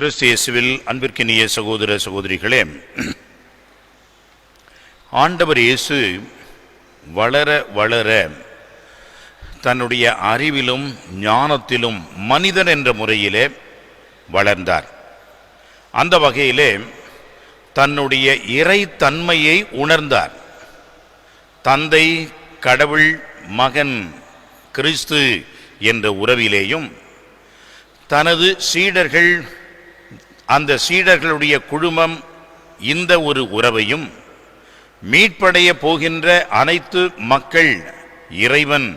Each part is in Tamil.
கிறிஸ்து இயேசுவில் அன்பிற்கினிய சகோதர சகோதரிகளே, ஆண்டவர் இயேசு வளர வளர தன்னுடைய அறிவிலும் ஞானத்திலும் மனிதன் என்ற முறையிலே வளர்ந்தார். அந்த வகையிலே தன்னுடைய இறைத்தன்மையை உணர்ந்தார். தந்தை கடவுள், மகன் கிறிஸ்து என்ற உறவிலேயும் தனது சீடர்கள், அந்த சீடர்களுடைய குழுமம் இந்த ஒரு உறவையும், மீட்படைய போகின்ற அனைத்து மக்கள் இறைவன்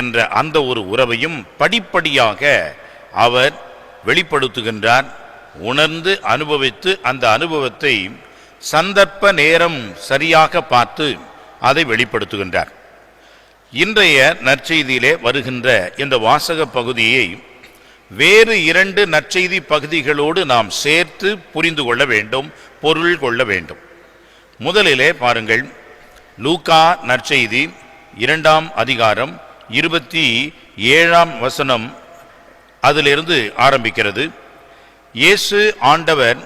என்ற அந்த ஒரு உறவையும் படிப்படியாக அவர் வெளிப்படுத்துகின்றார். உணர்ந்து அனுபவித்து அந்த அனுபவத்தை சந்தர்ப்ப நேரம் சரியாக பார்த்து அதை வெளிப்படுத்துகின்றார். இன்றைய நற்செய்தியிலே வருகின்ற இந்த வாசக பகுதியை வேறு 2 நற்செய்தி பகுதிகளோடு நாம் சேர்த்து புரிந்து கொள்ள வேண்டும், பொருள் கொள்ள வேண்டும். முதலிலே பாருங்கள், லூக்கா நற்செய்தி 2ஆம் அதிகாரம் 27ஆம் வசனம் அதிலிருந்து ஆரம்பிக்கிறது. இயேசு ஆண்டவர்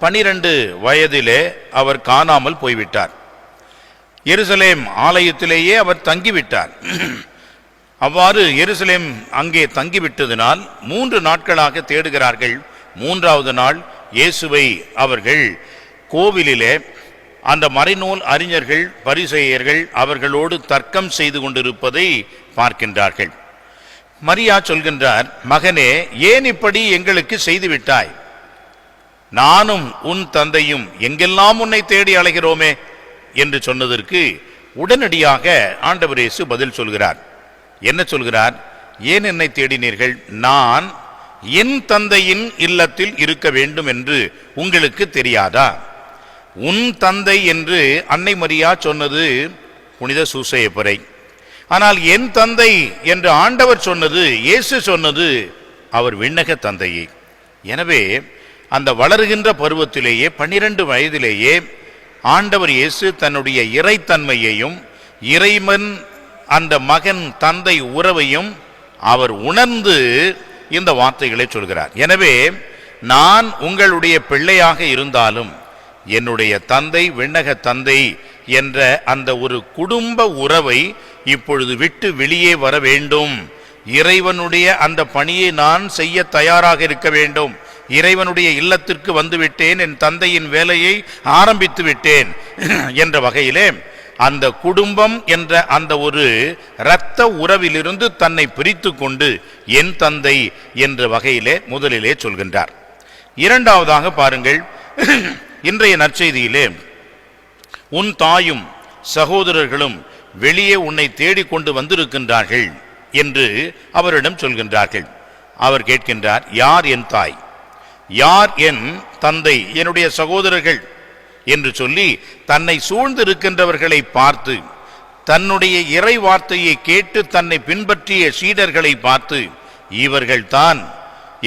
12 வயதிலே அவர் காணாமல் போய்விட்டார். எருசலேம் ஆலயத்திலேயே அவர் தங்கிவிட்டார். அவ்வாறு எருசலேம் அங்கே தங்கிவிட்டதினால் 3 நாட்களாக தேடுகிறார்கள். 3வது நாள் இயேசுவை அவர்கள் கோவிலிலே அந்த மறைநூல் அறிஞர்கள், பரிசேயர்கள் அவர்களோடு தர்க்கம் செய்து கொண்டிருப்பதை பார்க்கின்றார்கள். மரியா சொல்கின்றார், மகனே, ஏன் இப்படி எங்களுக்கு செய்துவிட்டாய்? நானும் உன் தந்தையும் எங்கெல்லாம் உன்னை தேடி அலைகிறோமே என்று சொன்னதற்கு உடனடியாக ஆண்டவர் இயேசு பதில் சொல்கிறார். என்ன சொல்கிறார்? ஏன் என்னை தேடினீர்கள்? நான் என் தந்தையின் இல்லத்தில் இருக்க வேண்டும் என்று உங்களுக்கு தெரியாதா? உன் தந்தை என்று அன்னை மரியா சொன்னது புனித சூசையப்பரை. ஆனால் என் தந்தை என்று ஆண்டவர் சொன்னது, இயேசு சொன்னது அவர் விண்ணக தந்தையை. எனவே அந்த வளருகின்ற பருவத்திலேயே 12 வயதிலேயே ஆண்டவர் இயேசு தன்னுடைய இறைத்தன்மையையும் இறைவன் அந்த மகன் தந்தை உறவையும் அவர் உணர்ந்து இந்த வார்த்தைகளை சொல்கிறார். எனவே நான் உங்களுடைய பிள்ளையாக இருந்தாலும் என்னுடைய தந்தை விண்ணக தந்தை என்ற அந்த ஒரு குடும்ப உறவை இப்பொழுது விட்டு வெளியே வர வேண்டும். இறைவனுடைய அந்த பணியை நான் செய்ய தயாராக இருக்க வேண்டும். இறைவனுடைய இல்லத்திற்கு வந்துவிட்டேன், என் தந்தையின் வேலையை ஆரம்பித்து விட்டேன் என்ற வகையிலே அந்த குடும்பம் என்ற அந்த ஒரு இரத்த உறவிலிருந்து தன்னை பிரித்து கொண்டு என் தந்தை என்ற வகையிலே முதலிலே சொல்கின்றார். இரண்டாவதாக பாருங்கள், இன்றைய நற்செய்தியிலே உன் தாயும் சகோதரர்களும் வெளியே உன்னை தேடிக்கொண்டு வந்திருக்கின்றார்கள் என்று அவரிடம் சொல்கின்றார்கள். அவர் கேட்கின்றார், யார் என் தாய், யார் என் தந்தை, என்னுடைய சகோதரர்கள் என்று சொல்லி தன்னை சூழ்ந்திருக்கின்றவர்களை பார்த்து, தன்னுடைய இறை வார்த்தையை கேட்டு தன்னை பின்பற்றிய சீடர்களை பார்த்து, இவர்கள்தான்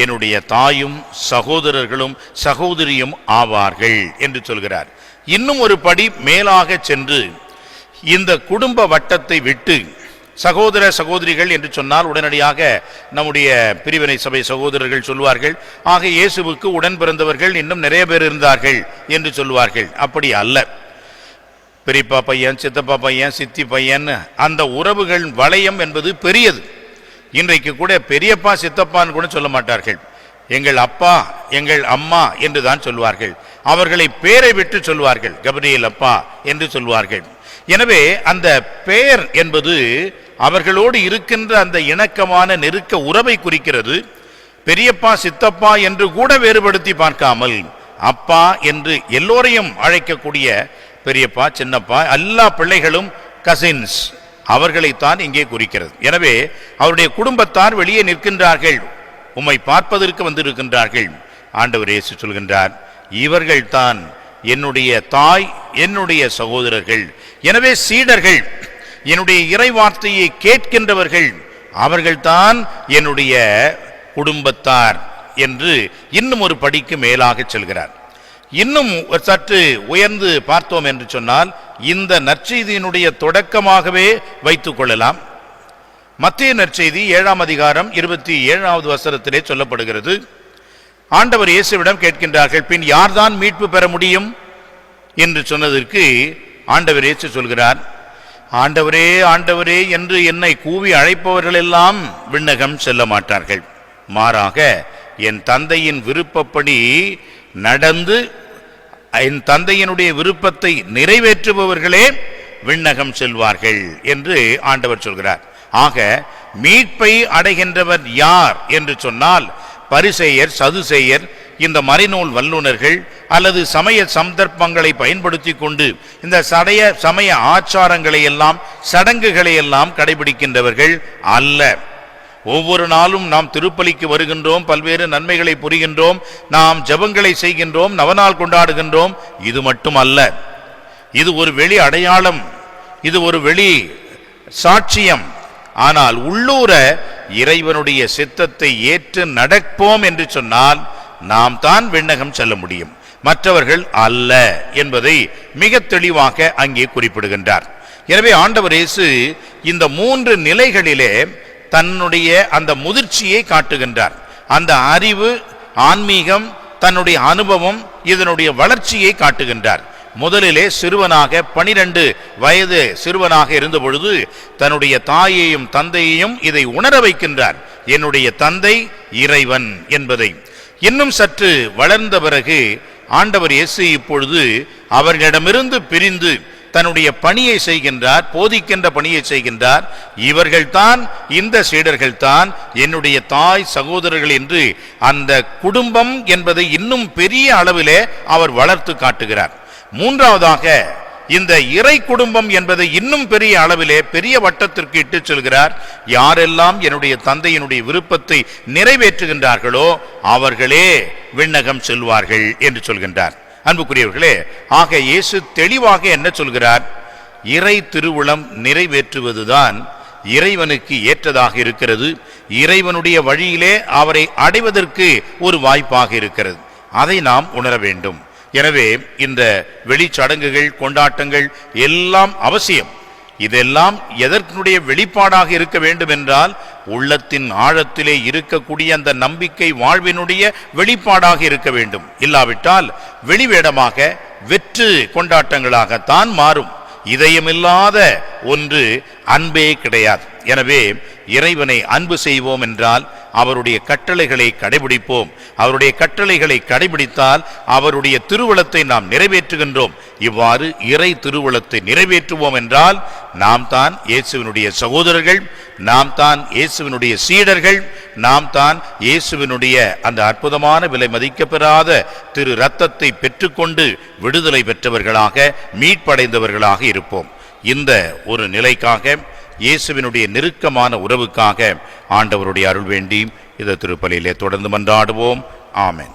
என்னுடைய தாயும் சகோதரர்களும் சகோதரியும் ஆவார்கள் என்று சொல்கிறார். இன்னும் ஒரு படி மேலாக சென்று இந்த குடும்ப வட்டத்தை விட்டு, சகோதர சகோதரிகள் என்று சொன்னால் உடனடியாக நம்முடைய பிரிவினை சபை சகோதரர்கள் சொல்வார்கள், ஆக இயேசுவுக்கு உடன் பிறந்தவர்கள் இன்னும் நிறைய பேர் இருந்தார்கள் என்று சொல்வார்கள். அப்படி அல்ல. பெரியப்பா பையன், சித்தப்பா பையன், சித்தி பையன், அந்த உறவுகள் வளையம் என்பது பெரியது. இன்றைக்கு கூட பெரியப்பா சித்தப்பான்னு கூட சொல்ல மாட்டார்கள், எங்கள் அப்பா எங்கள் அம்மா என்று தான் சொல்வார்கள். அவர்களை பேரை விட்டு சொல்வார்கள், கபிரியேல் அப்பா என்று சொல்வார்கள். எனவே அந்த பெயர் என்பது அவர்களோடு இருக்கின்ற அந்த இணக்கமான நெருக்க உறவை குறிக்கிறது. பெரியப்பா சித்தப்பா என்று கூட வேறுபடுத்தி பார்க்காமல் அப்பா என்று எல்லோரையும் அழைக்கக்கூடிய பெரியப்பா சின்னப்பா எல்லா பிள்ளைகளும் கசின்ஸ், அவர்களைத்தான் இங்கே குறிக்கிறது. எனவே அவருடைய குடும்பத்தார் வெளியே நிற்கின்றார்கள், உம்மை பார்ப்பதற்கு வந்திருக்கின்றார்கள். ஆண்டவர் இயேசு சொல்கின்றார், இவர்கள்தான் என்னுடைய தாய், என்னுடைய சகோதரர்கள். எனவே சீடர்கள், என்னுடைய இறை வார்த்தையை கேட்கின்றவர்கள், அவர்கள்தான் என்னுடைய குடும்பத்தார் என்று இன்னும் ஒரு படிக்கு மேலாக செல்கிறார். இன்னும் சற்று உயர்ந்து பார்த்தோம் என்று சொன்னால் இந்த நற்செய்தியினுடைய தொடக்கமாகவே வைத்துக் கொள்ளலாம். மத்தேயு நற்செய்தி 7ஆம் அதிகாரம் 27வது வசனத்திலே சொல்லப்படுகிறது, ஆண்டவர் இயேசுவிடம் கேட்கின்றார்கள், பின் யார்தான் மீட்பு பெற முடியும் என்று சொன்னதற்கு ஆண்டவர் இயேசு சொல்கிறார், ஆண்டவரே ஆண்டவரே என்று என்னை கூவி அழைப்பவர்கள் எல்லாம் விண்ணகம் செல்ல மாட்டார்கள். மாறாக என் தந்தையின் விருப்பப்படி நடந்து என் தந்தையினுடைய விருப்பத்தை நிறைவேற்றுபவர்களே விண்ணகம் செல்வார்கள் என்று ஆண்டவர் சொல்கிறார். ஆக மீட்பை அடைகின்றவர் யார் என்று சொன்னால், பரிசேயர், சதுசேயர், இந்த மறைநூல் வல்லுனர்கள் அல்லது சமய சந்தர்ப்பங்களை பயன்படுத்தி கொண்டு இந்த சமய ஆச்சாரங்களை எல்லாம் சடங்குகளை எல்லாம் கடைபிடிக்கின்றவர்கள் அல்ல. ஒவ்வொரு நாளும் நாம் திருப்பலிக்கு வருகின்றோம், பல்வேறு நன்மைகளை புரிகின்றோம், நாம் ஜெபங்களை செய்கின்றோம், நவநாள் கொண்டாடுகின்றோம். இது மட்டும் அல்ல, இது ஒரு வெளி அடையாளம், இது ஒரு வெளி சாட்சியம். ஆனால் உள்ளூர இறைவனுடைய சித்தத்தை ஏற்று நடப்போம் என்று சொன்னால் நாம் தான் விண்ணகம் செல்ல முடியும், மற்றவர்கள் அல்ல என்பதை மிக தெளிவாக அங்கே குறிப்பிடுகின்றார். எனவே ஆண்டவர் இயேசு இந்த 3 நிலைகளிலே தன்னுடைய அந்த முதிர்ச்சியை காட்டுகின்றார். அந்த அறிவு, ஆன்மீகம், தன்னுடைய அனுபவம், இதனுடைய வளர்ச்சியை காட்டுகின்றார். முதலிலே சிறுவனாக 12 வயது சிறுவனாக இருந்த பொழுது தன்னுடைய தாயையும் தந்தையையும் இதை உணர வைக்கின்றார், என்னுடைய தந்தை இறைவன் என்பதை. இன்னும் சற்று வளர்ந்த பிறகு ஆண்டவர் இயேசு இப்பொழுது அவர்களிடமிருந்து பிரிந்து தன்னுடைய பணியை செய்கின்றார், போதிக்கின்ற பணியை செய்கின்றார். இவர்கள்தான், இந்த சீடர்கள்தான் என்னுடைய தாய் சகோதரர்கள் என்று அந்த குடும்பம் என்பதை இன்னும் பெரிய அளவிலே அவர் வளர்த்து காட்டுகிறார். மூன்றாவதாக இந்த இறை குடும்பம் என்பதை இன்னும் பெரிய அளவிலே பெரிய வட்டத்திற்கு இட்டு செல்கிறார். யாரெல்லாம் என்னுடைய தந்தையினுடைய விருப்பத்தை நிறைவேற்றுகின்றார்களோ அவர்களே விண்ணகம் செல்வார்கள் என்று சொல்கின்றார். அன்புக்குரியவர்களே, ஆக இயேசு தெளிவாக என்ன சொல்கிறார்? இறை திருவுளம் நிறைவேற்றுவதுதான் இறைவனுக்கு ஏற்றதாக இருக்கிறது, இறைவனுடைய வழியிலே அவரை அடைவதற்கு ஒரு வாய்ப்பாக இருக்கிறது. அதை நாம் உணர வேண்டும். எனவே இந்த வெளிச்சடங்குகள், கொண்டாட்டங்கள் எல்லாம் அவசியம். இதெல்லாம் எதற்குடைய வெளிப்பாடாக இருக்க வேண்டும் என்றால், உள்ளத்தின் ஆழத்திலே இருக்கக்கூடிய அந்த நம்பிக்கை வாழ்வினுடைய வெளிப்பாடாக இருக்க வேண்டும். இல்லாவிட்டால் வெளிவேடமாக வெற்று கொண்டாட்டங்களாகத்தான் மாறும். இதயமில்லாத ஒன்று அன்பே கிடையாது. எனவே இறைவனை அன்பு செய்வோம் என்றால் அவருடைய கட்டளைகளை கடைபிடிப்போம். அவருடைய கட்டளைகளை கடைபிடித்தால் அவருடைய திருவுளத்தை நாம் நிறைவேற்றுகின்றோம். இவ்வாறு இறை திருவுளத்தை நிறைவேற்றுவோம் என்றால் நாம் தான் இயேசுவினுடைய சகோதரர்கள், நாம் தான் இயேசுவினுடைய சீடர்கள், நாம் தான் இயேசுவினுடைய அந்த அற்புதமான விலை மதிக்கப்பெறாத திரு இரத்தத்தை பெற்றுக்கொண்டு விடுதலை பெற்றவர்களாக, மீட்படைந்தவர்களாக இருப்போம். இந்த ஒரு நிலைக்காக, இயேசுவினுடைய நெருக்கமான உறவுக்காக ஆண்டவருடைய அருள் வேண்டி இந்த திருப்பலியிலே தொடர்ந்து மன்றாடுவோம். ஆமென்.